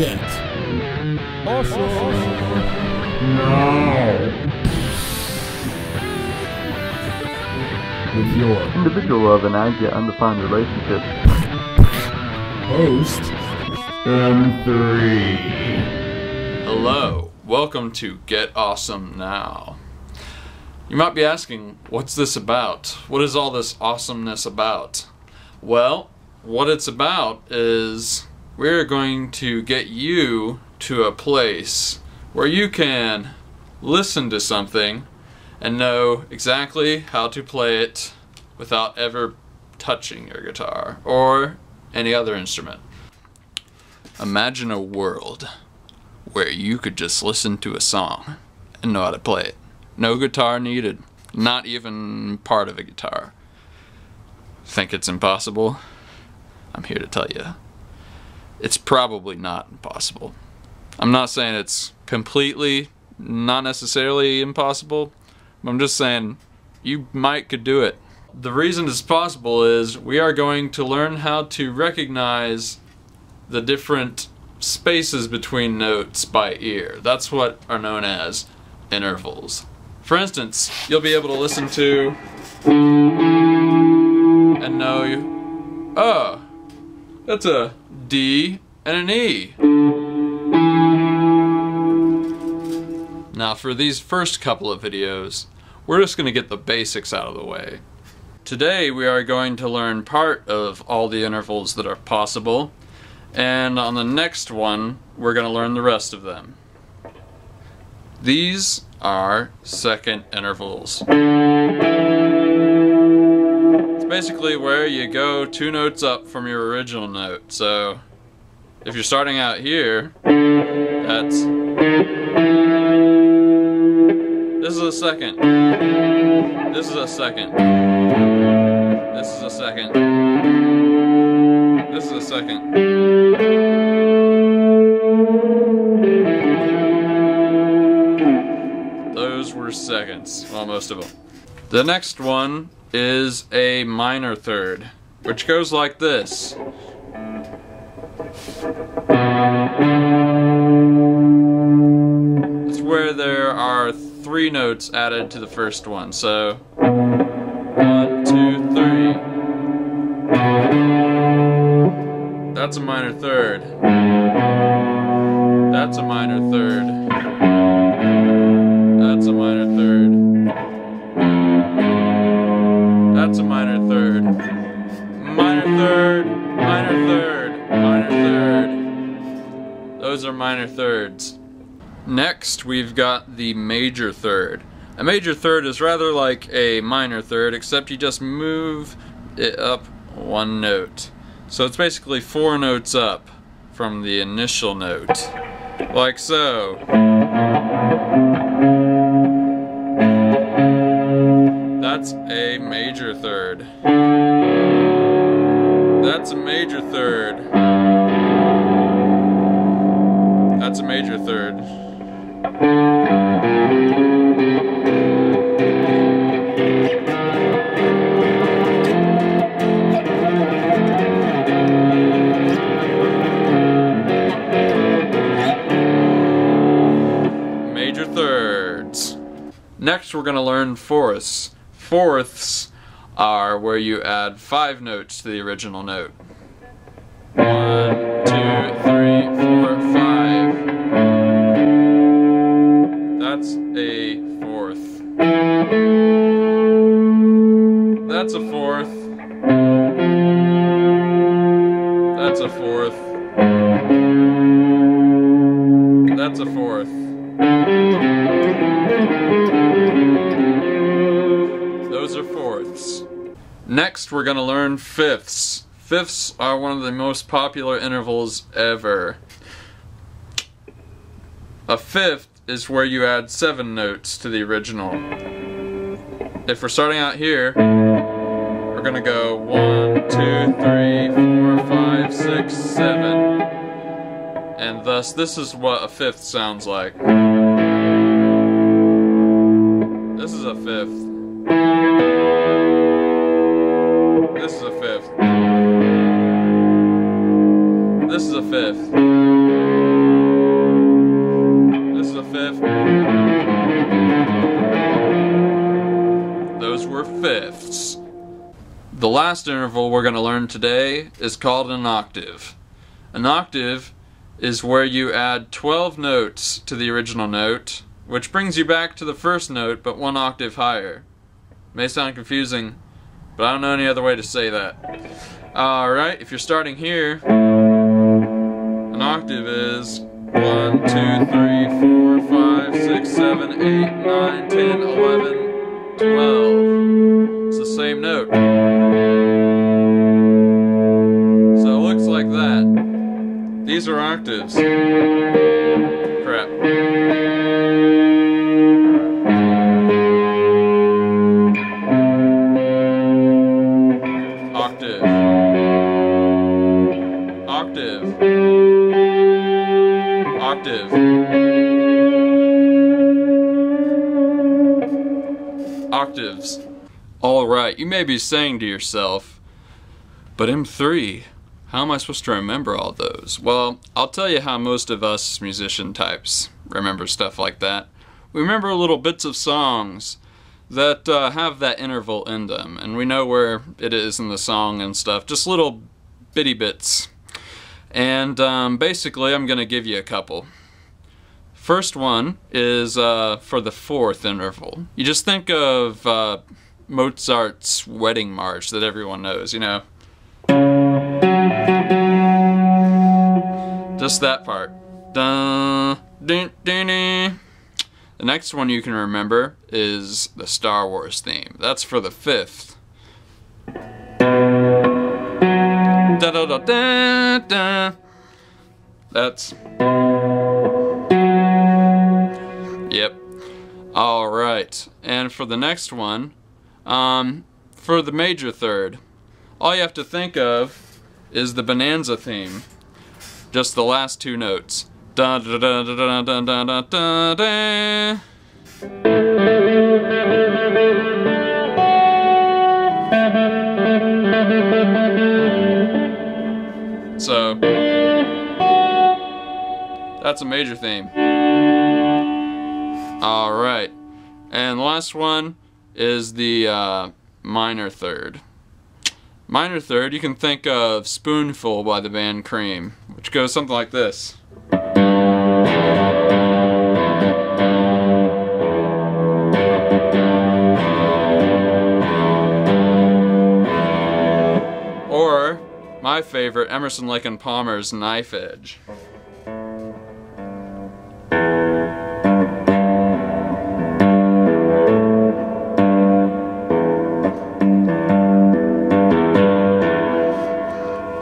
Get awesome No. with your Individual love and I get undefined relationship. host M3. Hello, welcome to Get Awesome Now. You might be asking, what's this about? What is all this awesomeness about? Well, what it's about is we're going to get you to a place where you can listen to something and know exactly how to play it without ever touching your guitar or any other instrument. Imagine a world where you could just listen to a song and know how to play it. No guitar needed, not even part of a guitar. Think it's impossible? I'm here to tell you, it's probably not impossible. I'm not saying it's completely, not necessarily impossible. I'm just saying you could do it. The reason it's possible is we are going to learn how to recognize the different spaces between notes by ear. That's what are known as intervals. For instance, you'll be able to listen to and know, oh, that's a D and an E. Now for these first couple of videos, we're just going to get the basics out of the way. Today we are going to learn part of all the intervals that are possible, and on the next one we're going to learn the rest of them. These are second intervals. It's basically where you go 2 notes up from your original note. So if you're starting out here, that's, this is a second, this is a second, this is a second, this is a second. Those were seconds, well, most of them. The next one is a minor third, which goes like this. It's where there are 3 notes added to the first one, so 1, 2, 3. That's a minor third. That's a minor third. That's a minor third. That's a minor third. Minor third, minor third, minor third. Those are minor thirds. Next, we've got the major third. A major third is rather like a minor third, except you just move it up 1 note. So it's basically 4 notes up from the initial note. Like so. That's a major third. That's a major third. That's a major third. Major thirds. Next we're going to learn fourths. Fourths are where you add 5 notes to the original note. 1, 2, 3, 4, 5. That's a fourth. That's a fourth. That's a fourth. That's a fourth. Those are fourths. Next, we're going to learn fifths. Fifths are one of the most popular intervals ever. A fifth is where you add 7 notes to the original. If we're starting out here, we're going to go 1, 2, 3, 4, 5, 6, 7. And thus, this is what a fifth sounds like. This is a fifth. This is a fifth. This is a fifth. last interval we're going to learn today is called an octave. An octave is where you add 12 notes to the original note, which brings you back to the first note but one octave higher. May sound confusing, but I don't know any other way to say that. Alright, if you're starting here, an octave is 1, 2, 3, 4, 5, 6, 7, 8, 9, 10, 11, 12. It's the same note. So it looks like that. These are octaves. Crap. Octave. Octave. Octave. Octaves. Alright, you may be saying to yourself, but M3, how am I supposed to remember all those? Well, I'll tell you how most of us musician types remember stuff like that. We remember little bits of songs that have that interval in them, and we know where it is in the song and stuff, just little bitty bits. And basically I'm going to give you a couple. First one is for the fourth interval. You just think of Mozart's Wedding March that everyone knows, you know. Just that part. Dun, dun, dun, dun. The next one you can remember is the Star Wars theme. That's for the fifth. Da, da, da, da, da. That's... Yep. Alright. And for the next one, for the major third, all you have to think of is the Bonanza theme. Just the last two notes. Da da da da da da da da da da. So that's a major theme. Alright. And the last one is the minor third. Minor third, you can think of Spoonful by the band Cream, which goes something like this. Or my favorite, Emerson, Lake and Palmer's Knife Edge.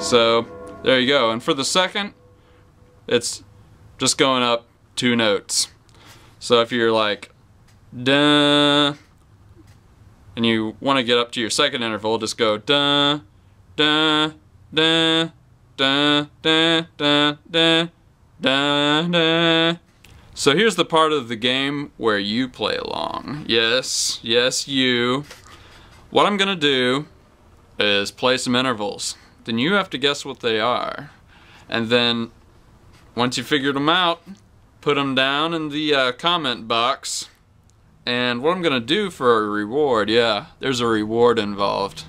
So, there you go. And for the second, it's just going up two notes. So if you're like, duh, and you want to get up to your second interval, just go duh, duh, duh, duh, duh, duh, duh, duh, duh. So here's the part of the game where you play along. Yes, yes, you. What I'm gonna do is play some intervals. Then you have to guess what they are. And then, once you figured them out, put them down in the comment box. And what I'm going to do for a reward, yeah, there's a reward involved.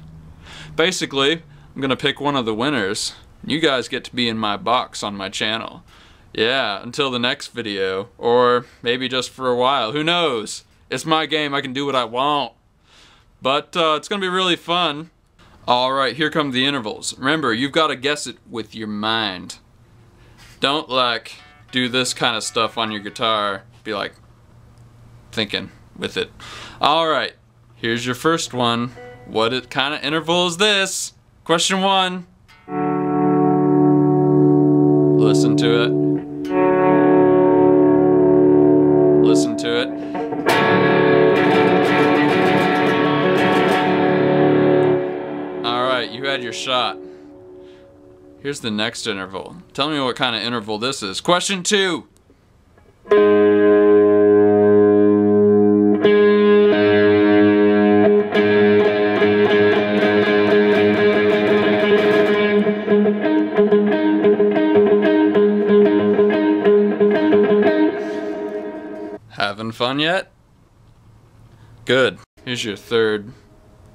Basically, I'm going to pick one of the winners. You guys get to be in my box on my channel. Yeah, until the next video. Or maybe just for a while. Who knows? It's my game. I can do what I want. But it's going to be really fun. Alright, here come the intervals. Remember, you've got to guess it with your mind. Don't, like, do this kind of stuff on your guitar. Be like, thinking with it. Alright, here's your first one. What kind of interval is this? Question 1. Listen to it. Listen to it. You had your shot. Here's the next interval. Tell me what kind of interval this is. Question 2. Having fun yet? Good. Here's your third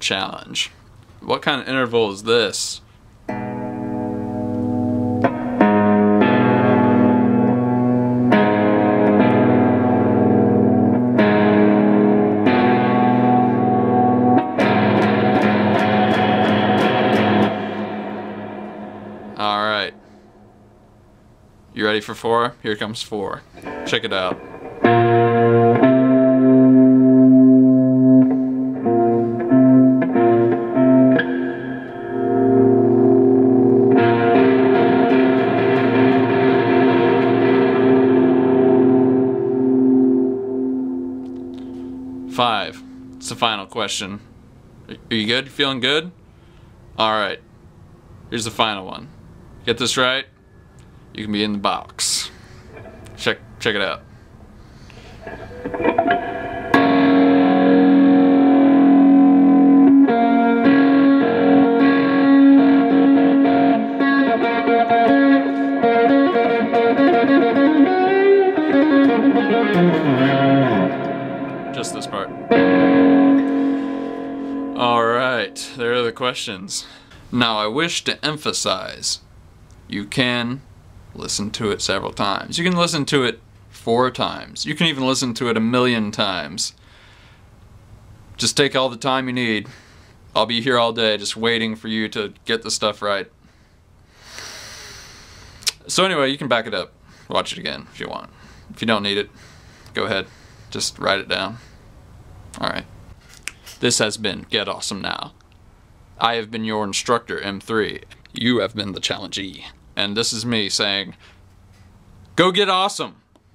challenge. What kind of interval is this? Alright. You ready for 4? Here comes 4. Check it out. Five. It's the final question. Are you good? Feeling good? Alright. Here's the final one. Get this right, you can be in the box. Check it out. Just this part. Alright, there are the questions. Now I wish to emphasize, you can listen to it several times. You can listen to it 4 times. You can even listen to it 1,000,000 times. Just take all the time you need. I'll be here all day just waiting for you to get the stuff right. So anyway, you can back it up. Watch it again if you want. If you don't need it, go ahead. Just write it down. Alright. This has been Get Awesome Now. I have been your instructor, M3. You have been the challengee. And this is me saying, go get awesome!